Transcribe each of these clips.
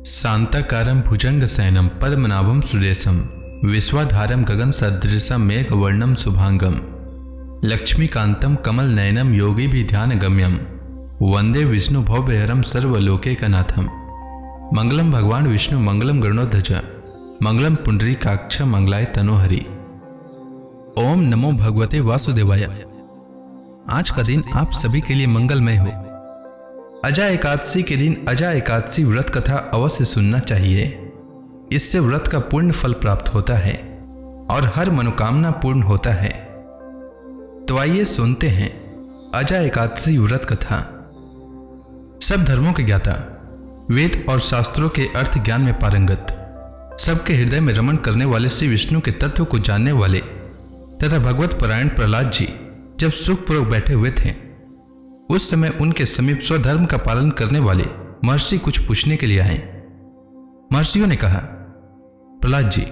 शांताकारं भुजंगशयनं पद्मनाभं सुरेशं विश्वाधारं गगनसदृशं मेघवर्णं शुभांगं लक्ष्मीकान्तं कमलनयनं योगिभिध्यानगम्यं वंदे विष्णु भवभयहरं सर्वलोकैकनाथं। मंगलम भगवान विष्णु मंगलम गरुड़ध्वज मंगलम पुंडरीकाक्ष मंगलाय तनोहरि। ओम नमो भगवते वासुदेवाय। आज का दिन आप सभी के लिए मंगलमय हो। अजा एकादशी के दिन अजा एकादशी व्रत कथा अवश्य सुनना चाहिए। इससे व्रत का पूर्ण फल प्राप्त होता है और हर मनोकामना पूर्ण होता है। तो आइए सुनते हैं अजा एकादशी व्रत कथा। सब धर्मों के ज्ञाता, वेद और शास्त्रों के अर्थ ज्ञान में पारंगत, सबके हृदय में रमण करने वाले श्री विष्णु के तत्व को जानने वाले तथा भगवत परायण प्रहलाद जी जब सुखपूर्वक बैठे हुए थे, उस समय उनके समीप स्वधर्म का पालन करने वाले महर्षि कुछ पूछने के लिए आए। महर्षियों ने कहा, प्रहलाद जी,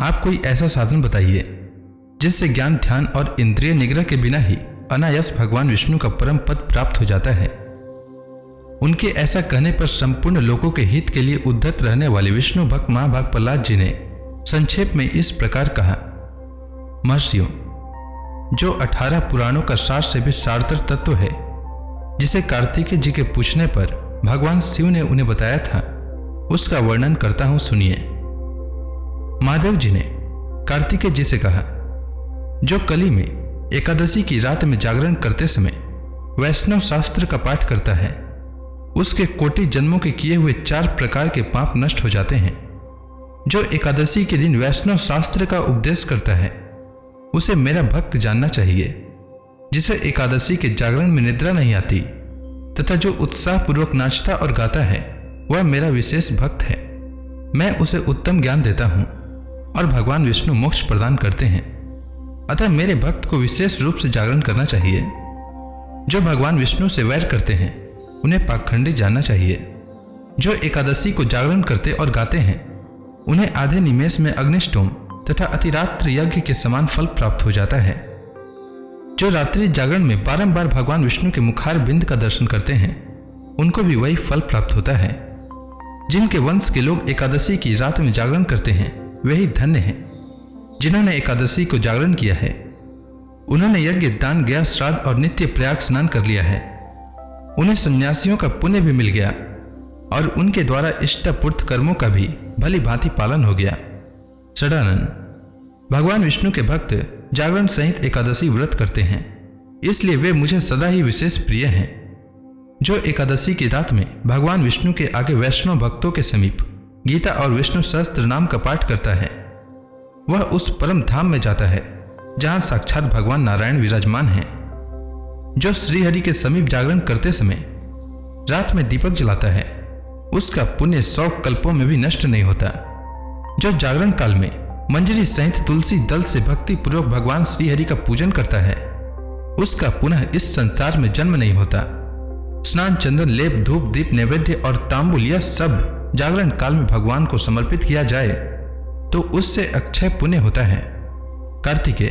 आप कोई ऐसा साधन बताइए जिससे ज्ञान, ध्यान और इंद्रिय निग्रह के बिना ही अनायास भगवान विष्णु का परम पद प्राप्त हो जाता है। उनके ऐसा कहने पर संपूर्ण लोगों के हित के लिए उद्धत रहने वाले विष्णु भक्त महाभाग प्रहलाद जी ने संक्षेप में इस प्रकार कहा, महर्षियों, जो 18 पुराणों का सार से भी सारतर तत्व है, जिसे कार्तिकेय जी के पूछने पर भगवान शिव ने उन्हें बताया था, उसका वर्णन करता हूं, सुनिए। महादेव जी ने कार्तिकेय जी से कहा, जो कली में एकादशी की रात में जागरण करते समय वैष्णव शास्त्र का पाठ करता है, उसके कोटि जन्मों के किए हुए 4 प्रकार के पाप नष्ट हो जाते हैं। जो एकादशी के दिन वैष्णव शास्त्र का उपदेश करता है, उसे मेरा भक्त जानना चाहिए। जिसे एकादशी के जागरण में निद्रा नहीं आती तथा जो उत्साह पूर्वक नाचता और गाता है, वह मेरा विशेष भक्त है। मैं उसे उत्तम ज्ञान देता हूँ और भगवान विष्णु मोक्ष प्रदान करते हैं। अतः मेरे भक्त को विशेष रूप से जागरण करना चाहिए। जो भगवान विष्णु से वैर करते हैं, उन्हें पाखंडी जानना चाहिए। जो एकादशी को जागरण करते और गाते हैं, उन्हें आधे निमेष में अग्निष्टोम तथा अतिरात्र यज्ञ के समान फल प्राप्त हो जाता है। जो रात्रि जागरण में बारंबार भगवान विष्णु के मुखार बिंद का दर्शन करते हैं, उनको भी वही फल प्राप्त होता है। जिनके वंश के लोग एकादशी की रात में जागरण करते हैं, वही धन्य हैं। जिन्होंने एकादशी को जागरण किया है, उन्होंने यज्ञ, दान, गया, श्राद्ध और नित्य प्रयाग स्नान कर लिया है। उन्हें सन्यासियों का पुण्य भी मिल गया और उनके द्वारा इष्टपूर्त कर्मों का भी भली भांति पालन हो गया। षडानन, भगवान विष्णु के भक्त जागरण सहित एकादशी व्रत करते हैं, इसलिए वे मुझे सदा ही विशेष प्रिय हैं। जो एकादशी की रात में भगवान विष्णु के आगे वैष्णव भक्तों के समीप गीता और विष्णु सहस्त्र नाम का पाठ करता है, वह उस परम धाम में जाता है जहां साक्षात भगवान नारायण विराजमान हैं। जो श्रीहरि के समीप जागरण करते समय रात में दीपक जलाता है, उसका पुण्य 100 कल्पों में भी नष्ट नहीं होता। जो जागरण काल में मंजरी सहित तुलसी दल से भक्ति पूर्वक भगवान श्रीहरि का पूजन करता है, उसका पुनः इस संसार में जन्म नहीं होता। स्नान, चंदन, लेप, धूप, दीप, नैवेद्य और तांबुल, यह सब जागरण काल में भगवान को समर्पित किया जाए तो उससे अक्षय पुण्य होता है। कार्तिकेय,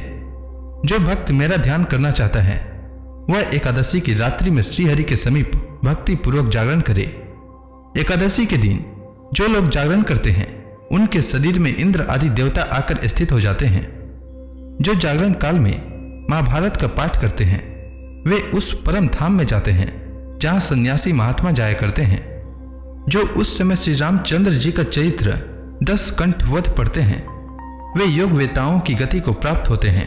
जो भक्त मेरा ध्यान करना चाहता है, वह एकादशी की रात्रि में श्रीहरि के समीप भक्ति पूर्वक जागरण करे। एकादशी के दिन जो लोग जागरण करते हैं, उनके शरीर में इंद्र आदि देवता आकर स्थित हो जाते हैं। जो जागरण काल में महाभारत का पाठ करते हैं, वे उस परम धाम में जाते हैं जहां सन्यासी महात्मा जाया करते हैं। जो उस समय श्री रामचंद्र जी का चरित्र 10 कंठ वध पढ़ते हैं, वे योग वेताओं की गति को प्राप्त होते हैं।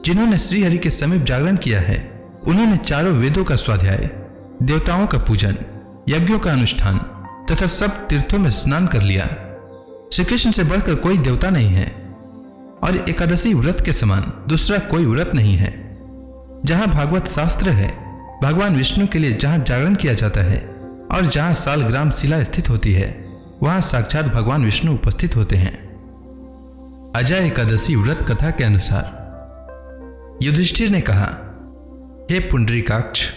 जिन्होंने श्रीहरि के समीप जागरण किया है, उन्होंने चारों वेदों का स्वाध्याय, देवताओं का पूजन, यज्ञों का अनुष्ठान तथा सब तीर्थों में स्नान कर लिया। श्री कृष्ण से बढ़कर कोई देवता नहीं है और एकादशी व्रत के समान दूसरा कोई व्रत नहीं है। जहां भागवत शास्त्र है, भगवान विष्णु के लिए जहां जागरण किया जाता है और जहां सालग्राम शिला स्थित होती है, वहां साक्षात भगवान विष्णु उपस्थित होते हैं। अजा एकादशी व्रत कथा के अनुसार युधिष्ठिर ने कहा, हे पुंडरीकाक्ष,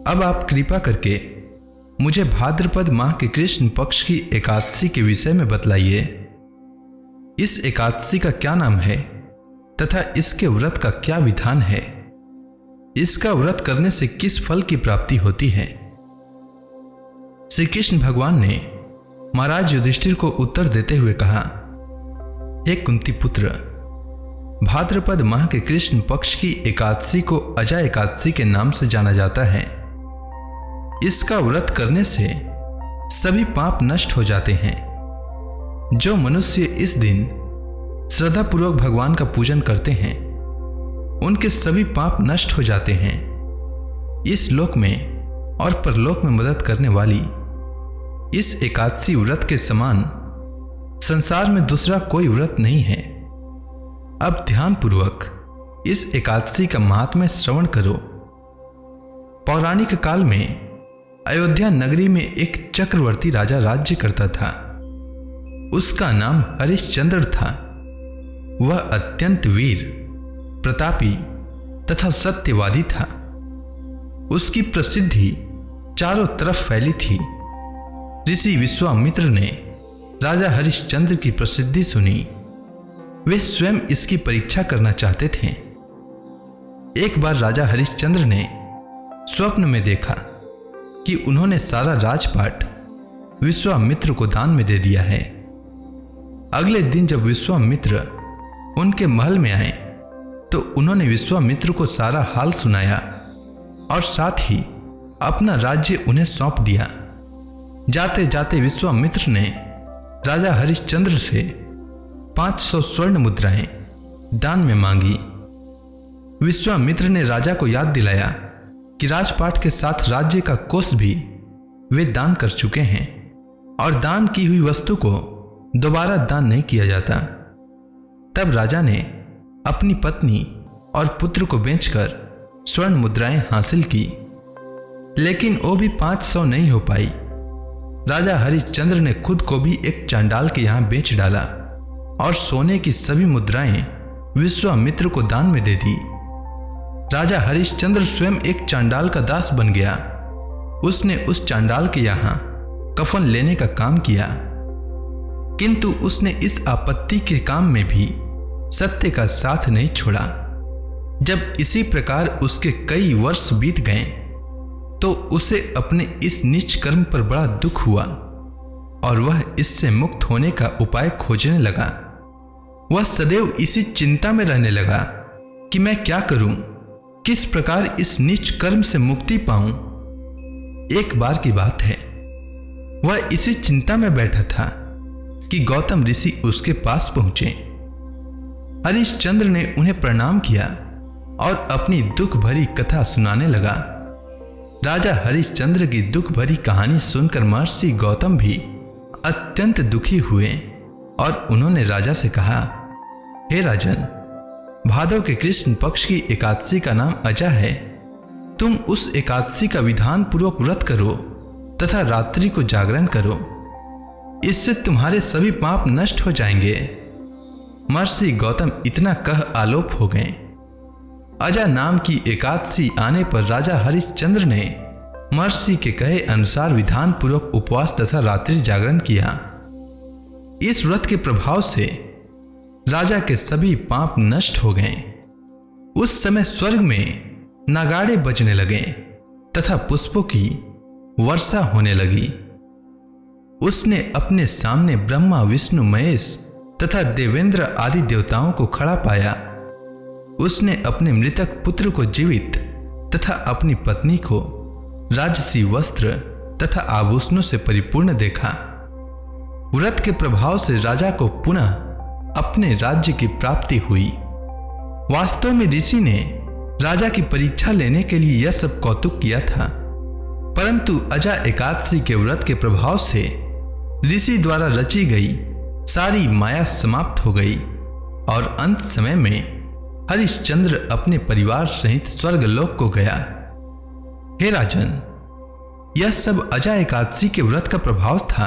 अब आप कृपा करके मुझे भाद्रपद माह के कृष्ण पक्ष की एकादशी के विषय में बतलाइए। इस एकादशी का क्या नाम है तथा इसके व्रत का क्या विधान है? इसका व्रत करने से किस फल की प्राप्ति होती है? श्री कृष्ण भगवान ने महाराज युधिष्ठिर को उत्तर देते हुए कहा, हे कुंती पुत्र, भाद्रपद माह के कृष्ण पक्ष की एकादशी को अजा एकादशी के नाम से जाना जाता है। इसका व्रत करने से सभी पाप नष्ट हो जाते हैं। जो मनुष्य इस दिन श्रद्धापूर्वक भगवान का पूजन करते हैं उनके सभी पाप नष्ट हो जाते हैं। इस लोक में और परलोक में मदद करने वाली इस एकादशी व्रत के समान संसार में दूसरा कोई व्रत नहीं है। अब ध्यानपूर्वक इस एकादशी का महात्म्य श्रवण करो। पौराणिक काल में अयोध्या नगरी में एक चक्रवर्ती राजा राज्य करता था। उसका नाम हरिश्चंद्र था। वह अत्यंत वीर, प्रतापी तथा सत्यवादी था। उसकी प्रसिद्धि चारों तरफ फैली थी। ऋषि विश्वामित्र ने राजा हरिश्चंद्र की प्रसिद्धि सुनी। वे स्वयं इसकी परीक्षा करना चाहते थे। एक बार राजा हरिश्चंद्र ने स्वप्न में देखा कि उन्होंने सारा राजपाट विश्वामित्र को दान में दे दिया है। अगले दिन जब विश्वामित्र उनके महल में आए तो उन्होंने विश्वामित्र को सारा हाल सुनाया और साथ ही अपना राज्य उन्हें सौंप दिया। जाते जाते विश्वामित्र ने राजा हरिश्चंद्र से 500 स्वर्ण मुद्राएं दान में मांगी। विश्वामित्र ने राजा को याद दिलाया कि राजपाट के साथ राज्य का कोष भी वे दान कर चुके हैं और दान की हुई वस्तु को दोबारा दान नहीं किया जाता। तब राजा ने अपनी पत्नी और पुत्र को बेचकर स्वर्ण मुद्राएं हासिल की, लेकिन वो भी 500 नहीं हो पाई। राजा हरिश्चंद्र ने खुद को भी एक चांडाल के यहां बेच डाला और सोने की सभी मुद्राएं विश्वामित्र को दान में दे दी। राजा हरिश्चंद्र स्वयं एक चांडाल का दास बन गया। उसने उस चांडाल के यहां कफन लेने का काम किया, किंतु उसने इस आपत्ति के काम में भी सत्य का साथ नहीं छोड़ा। जब इसी प्रकार उसके कई वर्ष बीत गए तो उसे अपने इस नीच कर्म पर बड़ा दुख हुआ और वह इससे मुक्त होने का उपाय खोजने लगा। वह सदैव इसी चिंता में रहने लगा कि मैं क्या करूं, किस प्रकार इस नीच कर्म से मुक्ति पाऊं। एक बार की बात है, वह इसी चिंता में बैठा था कि गौतम ऋषि उसके पास पहुंचे। हरिश्चंद्र ने उन्हें प्रणाम किया और अपनी दुख भरी कथा सुनाने लगा। राजा हरिश्चंद्र की दुख भरी कहानी सुनकर महर्षि गौतम भी अत्यंत दुखी हुए और उन्होंने राजा से कहा, हे राजन, भादव के कृष्ण पक्ष की एकादशी का नाम अजा है। तुम उस एकादशी का विधान पूर्वक व्रत करो तथा रात्रि को जागरण करो। इससे तुम्हारे सभी पाप नष्ट हो जाएंगे। महर्षि गौतम इतना कह आलोप हो गए। अजा नाम की एकादशी आने पर राजा हरिश्चंद्र ने महर्षि के कहे अनुसार विधान पूर्वक उपवास तथा रात्रि जागरण किया। इस व्रत के प्रभाव से राजा के सभी पाप नष्ट हो गए। उस समय स्वर्ग में नगाड़े बजने लगे तथा पुष्पों की वर्षा होने लगी। उसने अपने सामने ब्रह्मा, विष्णु, महेश तथा देवेंद्र आदि देवताओं को खड़ा पाया। उसने अपने मृतक पुत्र को जीवित तथा अपनी पत्नी को राजसी वस्त्र तथा आभूषणों से परिपूर्ण देखा। व्रत के प्रभाव से राजा को पुनः अपने राज्य की प्राप्ति हुई। वास्तव में ऋषि ने राजा की परीक्षा लेने के लिए यह सब कौतुक किया था, परंतु अजा एकादशी के व्रत के प्रभाव से ऋषि द्वारा रची गई सारी माया समाप्त हो गई और अंत समय में हरिश्चंद्र अपने परिवार सहित स्वर्गलोक को गया। हे राजन, यह सब अजा एकादशी के व्रत का प्रभाव था।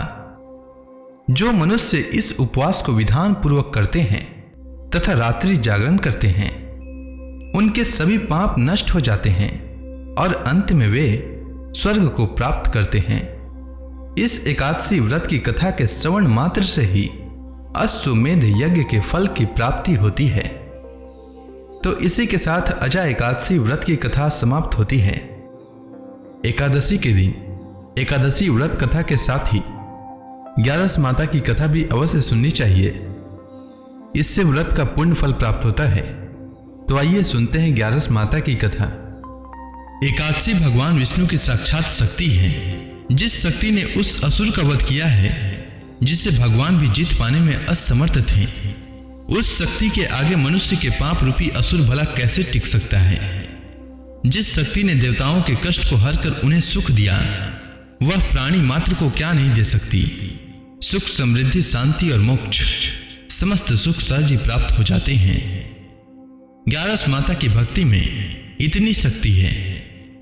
जो मनुष्य इस उपवास को विधान पूर्वक करते हैं तथा रात्रि जागरण करते हैं, उनके सभी पाप नष्ट हो जाते हैं और अंत में वे स्वर्ग को प्राप्त करते हैं। इस एकादशी व्रत की कथा के श्रवण मात्र से ही अश्वमेध यज्ञ के फल की प्राप्ति होती है। तो इसी के साथ अजा एकादशी व्रत की कथा समाप्त होती है। एकादशी के दिन एकादशी व्रत कथा के साथ ही 11 माता की कथा भी अवश्य सुननी चाहिए। इससे व्रत का पुण्य फल प्राप्त होता है। तो आइए सुनते हैं 11 माता की कथा। एकादशी भगवान विष्णु की साक्षात शक्ति है। जिस शक्ति ने उस असुर का वध किया है जिसे भगवान भी जीत पाने में असमर्थ थे, उस शक्ति के आगे मनुष्य के पाप रूपी असुर भला कैसे टिक सकता है। जिस शक्ति ने देवताओं के कष्ट को हर कर उन्हें सुख दिया, वह प्राणी मात्र को क्या नहीं दे सकती। सुख, समृद्धि, शांति और मोक्ष, समस्त सुख सहज ही प्राप्त हो जाते हैं। 11 माता की भक्ति में इतनी शक्ति है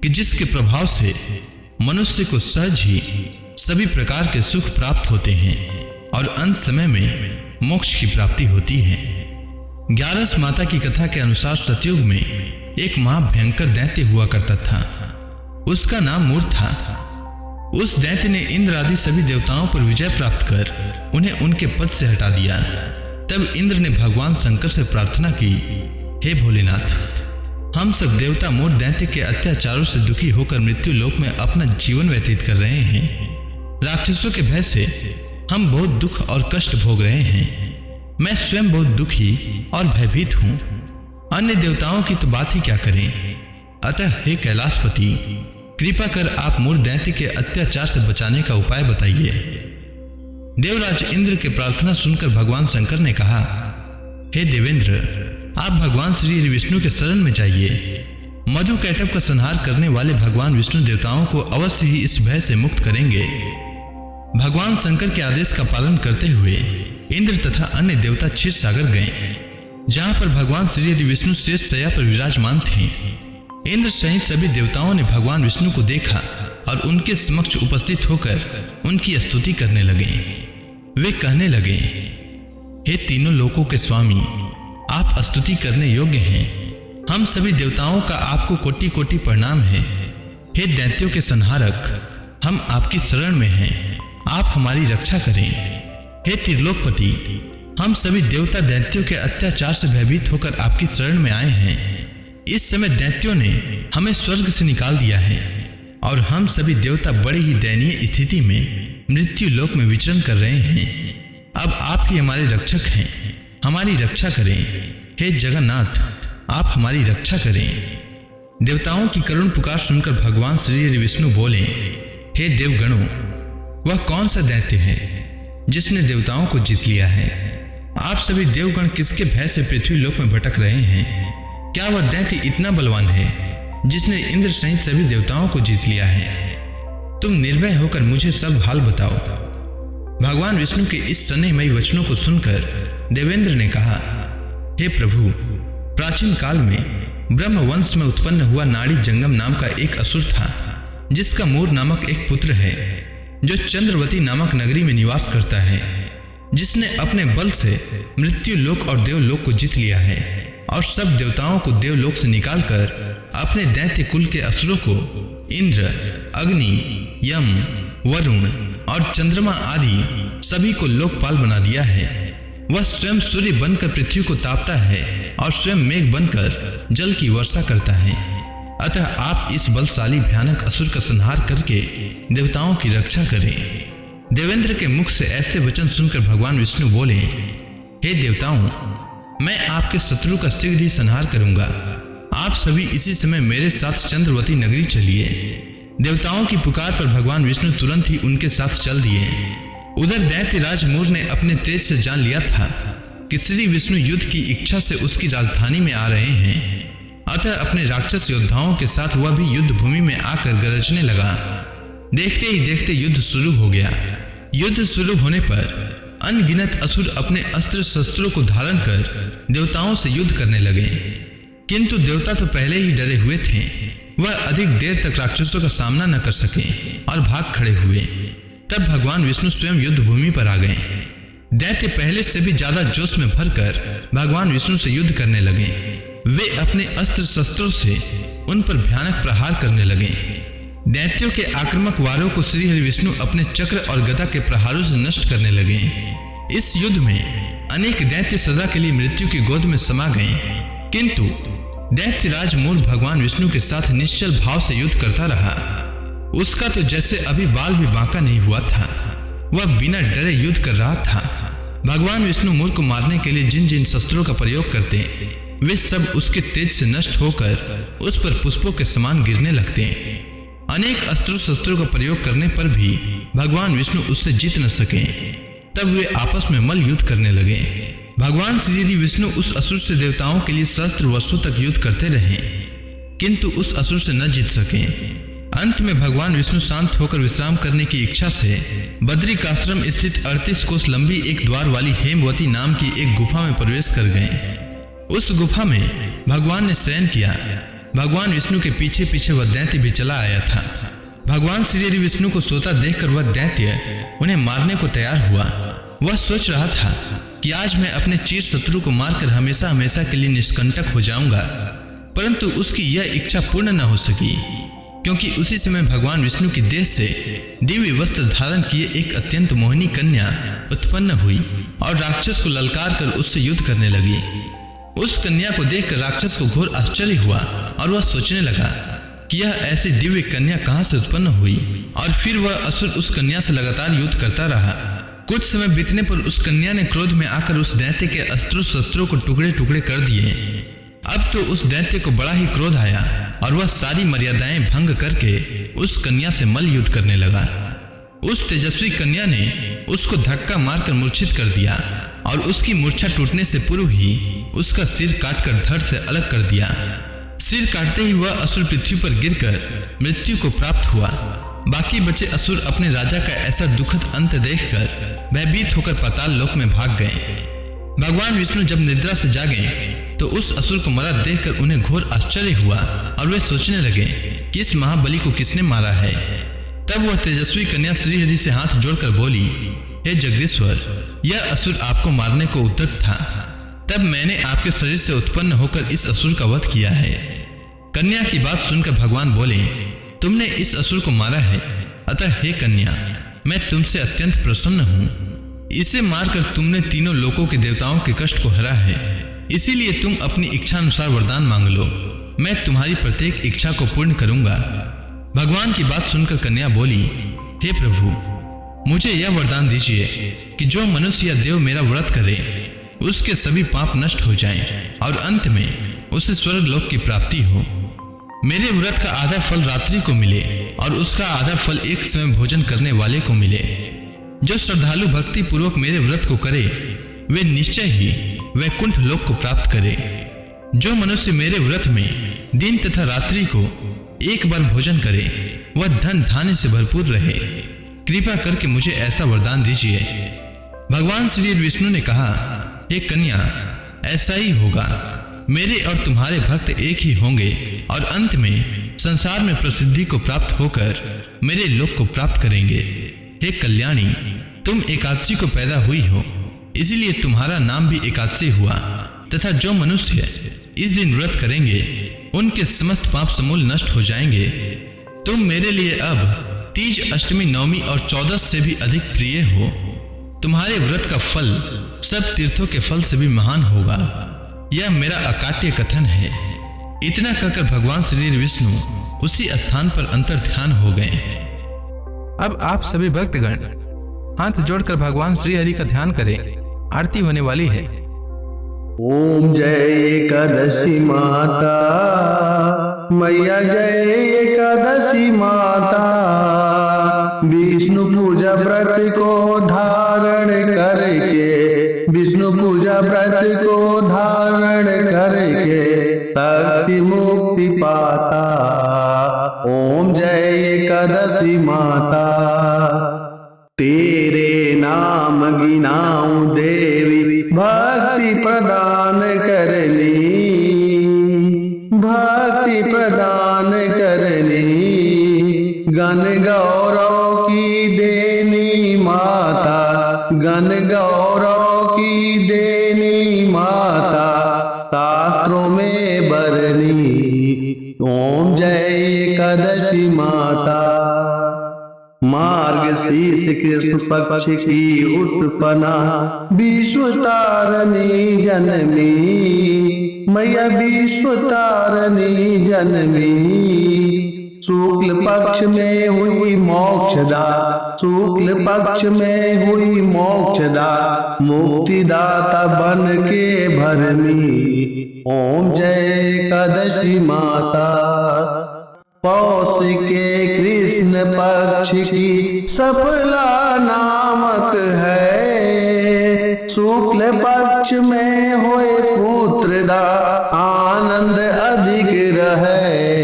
कि जिसके प्रभाव से मनुष्य को सहज ही सभी प्रकार के सुख प्राप्त होते हैं और अंत समय में मोक्ष की प्राप्ति होती है। 11 माता की कथा के अनुसार सतयुग में एक महाभयंकर दैत्य हुआ करता था। उसका नाम मूर था। उस दैत्य ने इंद्र आदि सभी देवताओं पर विजय प्राप्त कर उन्हें उनके पद से हटा दिया। तब इंद्र ने भगवान शंकर से प्रार्थना की, हे भोलेनाथ, हम सब देवता मूर दैत्य के अत्याचारों से दुखी होकर मृत्यु लोक में अपना जीवन व्यतीत कर रहे हैं। राक्षसों के भय से हम बहुत दुख और कष्ट भोग रहे हैं। मैं स्वयं बहुत दुखी और भयभीत हूँ। अन्य देवताओं की तो बात ही क्या करें। अतः हे कैलाशपति, कृपा कर आप मूर दैत्य के अत्याचार से बचाने का उपाय बताइए। देवराज इंद्र के प्रार्थना सुनकर भगवान शंकर ने कहा, हे देवेंद्र, आप भगवान श्री हरि विष्णु के शरण में जाइए। मधु कैटभ का संहार करने वाले भगवान विष्णु देवताओं को अवश्य ही इस भय से मुक्त करेंगे। भगवान शंकर के आदेश का पालन करते हुए इंद्र तथा अन्य देवता क्षीर सागर गए, जहां पर भगवान श्री हरि विष्णु शेष शैया पर विराजमान थे। इंद्र सहित सभी देवताओं ने भगवान विष्णु को देखा और उनके समक्ष उपस्थित होकर उनकी स्तुति करने लगे। वे कहने लगे, हे तीनों लोकों के स्वामी, आप स्तुति करने योग्य हैं। हम सभी देवताओं का आपको कोटि कोटि प्रणाम है। हे दैत्यों के संहारक, हम आपकी शरण में हैं। आप हमारी रक्षा करें। हे त्रिलोकपति, हम सभी देवता दैत्यों के अत्याचार से भयभीत होकर आपकी शरण में आए हैं। इस समय दैत्यों ने हमें स्वर्ग से निकाल दिया है और हम सभी देवता बड़ी ही दयनीय स्थिति में मृत्यु लोक में विचरण कर रहे हैं। अब आप ही हमारे रक्षक हैं, हमारी रक्षा करें। हे जगन्नाथ, आप हमारी रक्षा करें। देवताओं की करुण पुकार सुनकर भगवान श्री हरि विष्णु बोले, हे देवगणों, वह कौन सा दैत्य है जिसने देवताओं को जीत लिया है। आप सभी देवगण किसके भय से पृथ्वी लोक में भटक रहे हैं। क्या वह दैत्य इतना बलवान है जिसने इंद्र सहित सभी देवताओं को जीत लिया है। तुम निर्भय होकर मुझे सब हाल बताओ। भगवान विष्णु के इस स्नेहमयी वचनों को सुनकर देवेंद्र ने कहा, हे प्रभु, प्राचीन काल में ब्रह्म वंश में उत्पन्न हुआ नाड़ी जंगम नाम का एक असुर था, जिसका मूर नामक एक पुत्र है, जो चंद्रवती नामक नगरी में निवास करता है, जिसने अपने बल से मृत्यु लोक और देवलोक को जीत लिया है और सब देवताओं को देवलोक से निकालकर अपने दैत्य कुल के असुरों को इंद्र, अग्नि, यम, वरुण और चंद्रमा आदि सभी को लोकपाल बना दिया है। वह स्वयं सूर्य बनकर पृथ्वी को तापता है और स्वयं मेघ बनकर जल की वर्षा करता है। अतः आप इस बलशाली भयानक असुर का संहार करके देवताओं की रक्षा करें। देवेंद्र के मुख से ऐसे वचन सुनकर भगवान विष्णु बोले, हे देवताओं, मैं आपके शत्रु का शीघ्र ही संहार करूंगा। आप सभी इसी समय मेरे साथ चंद्रवती नगरी चलिए। देवताओं की पुकार पर भगवान विष्णु तुरंत ही उनके साथ चल दिए। उधर दैत्यराज मूर ने अपने तेज से जान लिया था कि श्री विष्णु युद्ध की इच्छा से उसकी राजधानी में आ रहे हैं। अतः अपने राक्षस योद्धाओं के साथ वह भी युद्ध भूमि में आकर गरजने लगा। देखते ही देखते युद्ध शुरू हो गया। युद्ध शुरू होने पर अनगिनत असुर अपने अस्त्र शस्त्रों को धारण कर देवताओं से युद्ध करने लगे, किंतु देवता तो पहले ही डरे हुए थे। वह अधिक देर तक राक्षसों का सामना न कर सके और भाग खड़े हुए। तब भगवान विष्णु स्वयं युद्ध भूमि पर आ गए। दैत्य पहले से भी ज्यादा जोश में भरकर भगवान विष्णु से युद्ध करने लगे। वे अपने अस्त्र शस्त्रों से उन पर भयानक प्रहार करने लगे। दैत्यों के आक्रामक वारों को श्री हरि विष्णु अपने चक्र और गदा के प्रहारों से नष्ट करने लगे। इस युद्ध में अनेक दैत्य सदा के लिए मृत्यु की गोद में समा गए, किंतु दैत्यराज मूर भगवान विष्णु के साथ निश्चल भाव से युद्ध करता रहा। उसका तो जैसे अभी बाल भी बांका नहीं हुआ था। वह बिना डरे युद्ध कर रहा था। भगवान विष्णु मोर को मारने के लिए जिन जिन शस्त्रों का प्रयोग करते वे सब उसके तेज से नष्ट होकर उस पर पुष्पों के समान गिरने लगते। अनेक अस्त्रों शस्त्रों का प्रयोग करने पर भी भगवान विष्णु उससे जीत न सके। तब वे आपस में मल्ल युद्ध करने लगे। भगवान श्री विष्णु उस असुर से देवताओं के लिए सहस्त्र वर्षों तक युद्ध करते रहे, किंतु उस असुर से न जीत सके। अंत में भगवान विष्णु शांत होकर विश्राम करने की इच्छा से बद्रिकाश्रम स्थित 38 कोस लंबी एक द्वार वाली हेमवती नाम की एक गुफा में प्रवेश कर गए। उस गुफा में भगवान ने शयन किया। भगवान विष्णु के पीछे पीछे वह दैत्य भी चला आया था। भगवान श्री विष्णु को सोता देखकर वह दैत्य उन्हें मारने को तैयार हुआ। वह सोच रहा था कि आज मैं अपने चिर शत्रु को मारकर हमेशा हमेशा के लिए निष्कंटक हो जाऊंगा, परंतु उसकी यह इच्छा पूर्ण न हो सकी, क्योंकि उसी समय भगवान विष्णु की देह से दिव्य वस्त्र धारण किए एक अत्यंत मोहिनी कन्या उत्पन्न हुई और राक्षस को ललकार कर उससे युद्ध करने लगी। उस कन्या को देखकर राक्षस को घोर आश्चर्य हुआ और वह सोचने लगा कि यह ऐसी दिव्य कन्या कहां से उत्पन्न हुई, और फिर वह असुर उस कन्या से लगातार युद्ध करता रहा। कुछ समय बीतने पर उस कन्या ने क्रोध में आकर उस दैत्य के अस्त्रों शस्त्रों को टुकड़े टुकड़े कर दिए। अब तो उस दैत्य को बड़ा ही क्रोध आया और वह सारी मर्यादाएं भंग करके उस कन्या से मल्ल युद्ध करने लगा। उस तेजस्वी कन्या ने उसको धक्का मारकर मूर्छित कर दिया और उसकी मूर्छा टूटने से पूर्व ही उसका सिर काटकर धड़ से अलग कर दिया। सिर काटते ही वह असुर पृथ्वी पर गिरकर मृत्यु को प्राप्त हुआ। बाकी बचे असुर अपने राजा का ऐसा दुखद अंत देखकर भयभीत होकर पाताल लोक में भाग गए। भगवान विष्णु जब निद्रा से जागे तो उस असुर को मरा देखकर उन्हें घोर आश्चर्य हुआ और वे सोचने लगे कि इस महाबली को किसने मारा है। तब वह तेजस्वी कन्या श्रीहरि से हाथ जोड़कर बोली, हे जगदीश्वर, यह असुर आपको मारने को उद्यत था। तब मैंने आपके शरीर से उत्पन्न होकर इस असुर का वध किया है। कन्या की बात सुनकर भगवान बोले, तुमने इस असुर को मारा है, अतः हे कन्या, मैं तुमसे अत्यंत प्रसन्न हूँ। इसे मारकर तुमने तीनों लोकों के देवताओं के कष्ट को हरा है, इसीलिए तुम अपनी इच्छा अनुसार वरदान मांग लो, मैं तुम्हारी प्रत्येक इच्छा को पूर्ण करूंगा। भगवान की बात सुनकर कन्या बोली, हे प्रभु, मुझे यह वरदान दीजिए कि जो मनुष्य या देव मेरा व्रत करे उसके सभी पाप नष्ट हो जाएं और अंत में उसे स्वर्ग लोक की प्राप्ति हो। मेरे व्रत का आधा फल रात्रि को मिले और उसका आधा फल एक समय भोजन करने वाले को मिले। जो श्रद्धालु भक्ति पूर्वक मेरे व्रत को करे वे निश्चय ही वैकुंठ लोक को प्राप्त करे। जो मनुष्य मेरे व्रत में दिन तथा रात्रि को एक बार भोजन करे वह धन धान्य से भरपूर रहे। कृपा करके मुझे ऐसा वरदान दीजिए। भगवान श्री विष्णु ने कहा, हे कन्या, ऐसा ही होगा। मेरे और तुम्हारे भक्त एक ही होंगे और अंत में संसार में प्रसिद्धि को प्राप्त होकर मेरे लोक को प्राप्त करेंगे। हे कल्याणी, तुम एकादशी को पैदा हुई हो, इसीलिए तुम्हारा नाम भी एकादशी हुआ, तथा जो मनुष्य इस दिन व्रत करेंगे उनके समस्त पाप समूल नष्ट हो जाएंगे। तुम मेरे लिए अब तीज, अष्टमी, नवमी और 14 से भी अधिक प्रिय हो। तुम्हारे व्रत का फल सब तीर्थों के फल से भी महान होगा। यह मेरा अकाट्य कथन है। इतना कहकर भगवान श्री विष्णु उसी स्थान पर अंतर ध्यान हो गए। अब आप सभी भक्तगण हाथ जोड़कर भगवान श्री हरि का ध्यान करें। आरती होने वाली है। ओम जय एकादशी माता, मैया जय एकादशी माता। विष्णु पूजा व्रत को धारण करके, विष्णु पूजा व्रत को धारण करके शक्ति मुक्ति पाता। ओम जय एकादशी माता। तेरे नाम गिनाऊं देवी, भक्ति प्रदान करनी, भक्ति प्रदान करनी। गण गौरव की देनी माता, गण गौरव की देनी माता। शास्त्रों में बरनी, ओम जय एकादशी माता। मार्गशीर्ष कृष्ण पक्ष की उत्पन्ना, विश्व तारणी जनमी, मैया विश्व तारणी जनमी। शुक्ल पक्ष में हुई मोक्षदा, शुक्ल पक्ष में हुई मोक्षदा, मुक्तिदाता बन के भरमी। ओम जय एकादशी माता। पौष के कृष्ण पक्ष की सफला नामक है, शुक्ल पक्ष में होए पुत्रदा, आनंद अधिक रहे।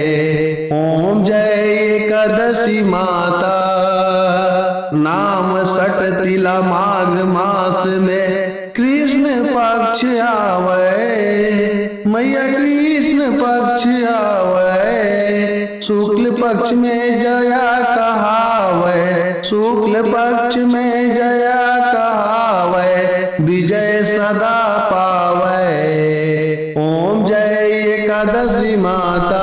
ओम जय एकादशी माता। नाम सट तिला माघ मास में कृष्ण पक्ष आवे, मैया कृष्ण पक्ष आवे, शुक्ल पक्ष में जया कहावे, शुक्ल पक्ष में जया कहावे, विजय सदा पावे। ओम जय एकादशी माता।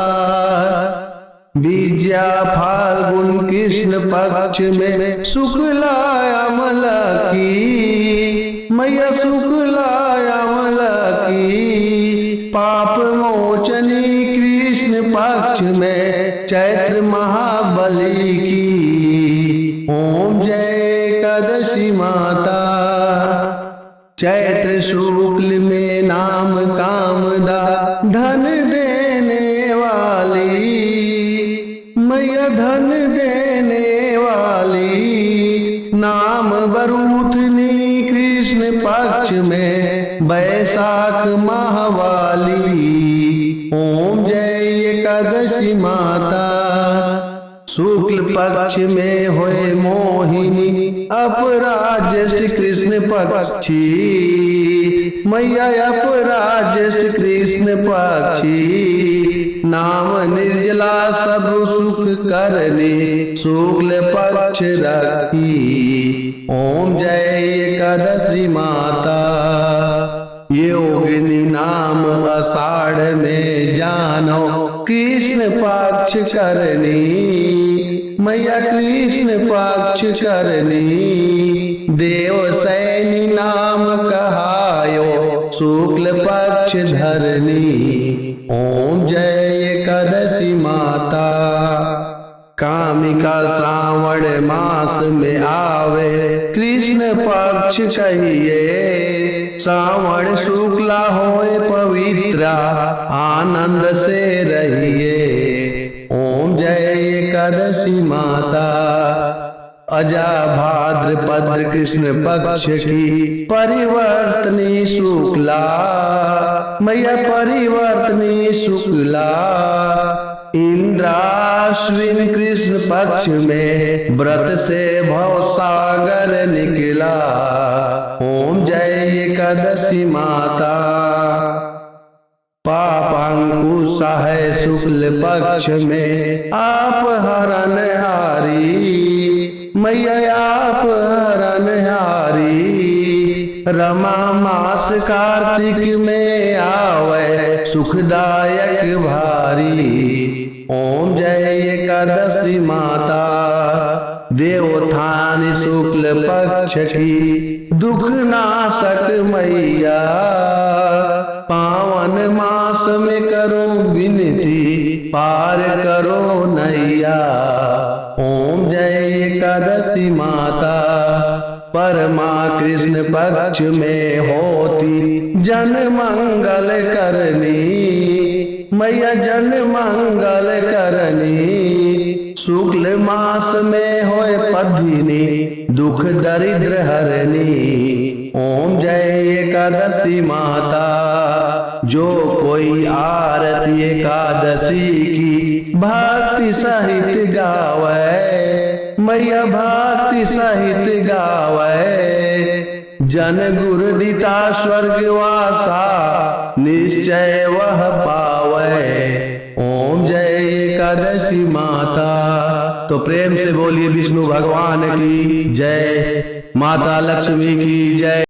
विजया फाल्गुन कृष्ण पक्ष में शुक्ला अमला की, मैया शुक्ला अमला की, पाप मोचनी कृष्ण पक्ष में चैत्र महाबली की। ओम जय एकादशी माता। चैत्र शुक्ल में नाम कामदा, धन देने वाली, मैया धन देने वाली, नाम बरूथनी कृष्ण पक्ष में बैसाख माहवाली। ओम जय एकादशी माता। शुक्ल पक्ष में होए मोहिनी, अपराज्येष्ठ कृष्ण पक्षी, मैया अपराज्येष्ठ कृष्ण पक्षी, नाम निर्जला सब सुख करने, शुक्ल पक्ष रखी। ओम जय एकादशी माता। योगिनी नाम आषाढ़ में जानो, कृष्ण पक्ष करनी, मैया कृष्ण पक्ष करनी, देवसैनी नाम कहायो, शुक्ल पक्ष धरनी। ओम जय एकादशी माता। कामिका श्रावण मास में आवे, कृष्ण पक्ष कहिए, श्रावण शुक्ला होए पवित्रा, आनंद से रहिए। ओम जय एकादशी माता। अजा भाद्रपद कृष्ण पक्ष की परिवर्तनी शुक्ला, मैया परिवर्तनी शुक्ला, इंद्राश्विन कृष्ण पक्ष में व्रत से भवसागर निकला। ओम जय एकादशी माता। पापांकुश है शुक्ल पक्ष में आप हरण हारी, मैया आप हरण हारी, रमा मास कार्तिक में आवे, सुखदायक भारी। ओम जय एकादशी माता। देवोत्थान शुक्ल पक्ष की दुख नाशक मैया, पावन मास में करो विनती, पार करो नैया। ओम जय एकादशी माता। परमा कृष्ण पक्ष में होती जन मंगल करनी, मैया जन मंगल करनी, शुक्ल मास में होए पद्मिनी, दुख दरिद्र हरनी। ओम जय एकादशी माता। जो कोई आरती एकादशी की भक्ति सहित गावे, मैया भक्ति सहित गावे, जन गुरु दिता स्वर्गवासा, निश्चय वह पावे। ओम जय एकादशी माता। तो प्रेम से बोलिए विष्णु भगवान की जय, माता लक्ष्मी की जय।